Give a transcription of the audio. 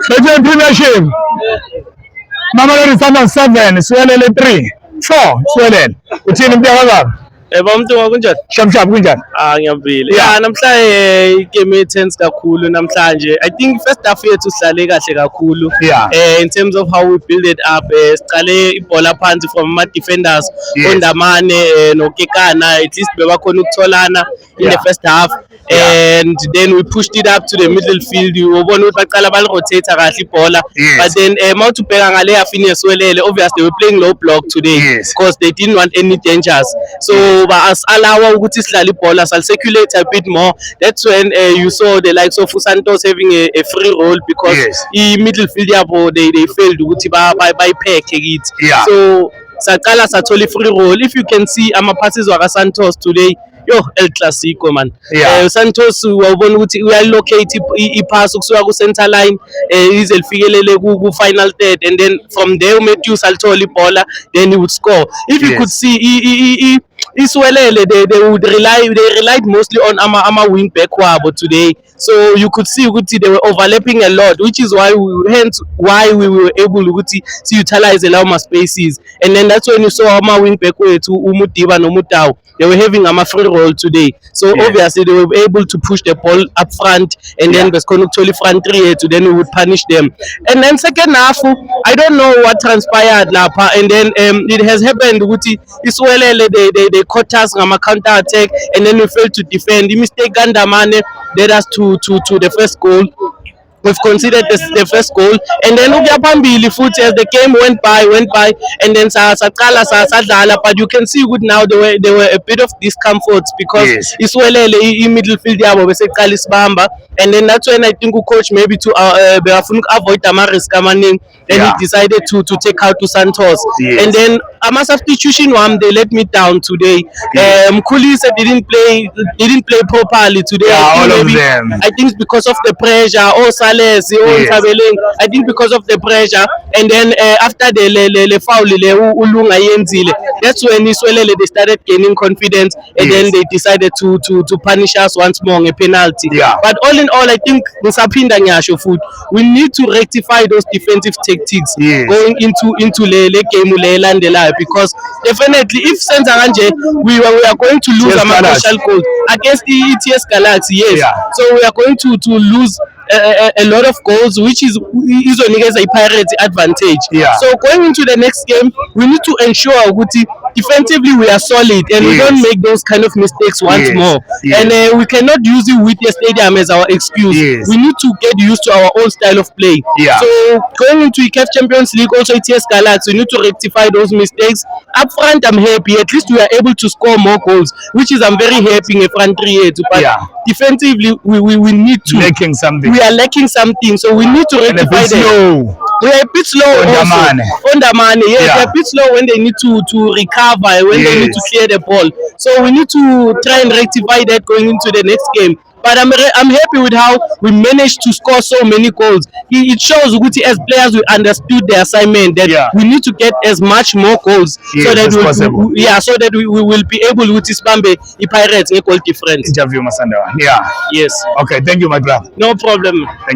Between Premiership. Mamelodi Sundowns 7, Swelele 3. 4, Swelele. Uthini mntaka? Umntu wakunjani? Shap kunjani? Ngiyabili. Namhlanje igame tense kakhulu namhlanje. I think first half yethu sidlale kahle kakhulu. In terms of how we build it up, siqale ibhola phansi from ama defenders, Ondamane noKekana, at least bebakhona ukutholana in the first half. And then we pushed it up to the middle field. Ubona ukuthi baqala rotate kahle ibhola. But then mawuthi ubheka ngale half ineswelele, obviously we were playing low block today because they didn't want any dangers. So as allow ukuthi sidlale ibhola, sal circulate a bit more. That's when you saw the likes of Santos having a free role because in middle field yabo they failed ukuthi by pack it. So saqala sathola free role. If you can see ama passes waka Santos today, El Clasico man. Santos wabona ukuthi uyalocate ipass ukusuka ku center line ize lifikelele ku final third, and then from there Matthews alithola ibhola, then he would score. If you could see Iswelele, they relied mostly on ama wing back wabo today. So you could see ukuthi they were overlapping a lot, which is why we were able to utilize a lot of spaces. And then that's when you saw ama wing back wethu uMudiba noMutau, they were having a free role today. So obviously they were able to push the ball up front, and then Beskonuk front three to then we would punish them. And then second half, I don't know what transpired lapa, and then it has happened ukuthi Iswelele they caught us on a counter attack, and then we failed to defend. The mistake Ondamane led us to the first goal. We've considered the first goal, and then Phambili futhi as the game went by, and then sadlala, but you can see good now there were a bit of discomfort because Iswelele in middle field yabo beseqala isibamba, and then that's when I think coach maybe to avoid ama-risk amaningi, then he decided to take out to Santos, and then ama substitution they let me down today. Mkhulise didn't play properly today. I think it's because of the pressure. I think because of the pressure, and then after the foul Ulunga yenzile, that's when Iswelele they started gaining confidence, and then they decided to punish us once more a penalty. But all in all, I think we need to rectify those defensive tactics going into the game because definitely if Senzaranje we are going to lose a crucial goal against the ETS Galaxy, so we are going to lose a lot of goals, which is a Pirates advantage. So going into the next game, we need to ensure defensively we are solid and we don't make those kind of mistakes once more. And we cannot use the Whittier Stadium as our excuse. We need to get used to our own style of play. So going into the CAF Champions League, also ETS Galaxy, we need to rectify those mistakes. Up front, I'm happy. At least we are able to score more goals, which is I'm very happy in front three. But defensively, we need to lacking something. We are lacking something, so we need to rectify that. We are a bit slow Ondamane, they are a bit slow when they need to recover, when they need to clear the ball. So we need to try and rectify that going into the next game. But I'm happy with how we managed to score so many goals. It shows Guti as players we understood the assignment that we need to get as much more goals so that we will be able to spambe the Pirates a goal difference. Interview Masanda. Yes. Okay, thank you, my brother. No problem. Thank you.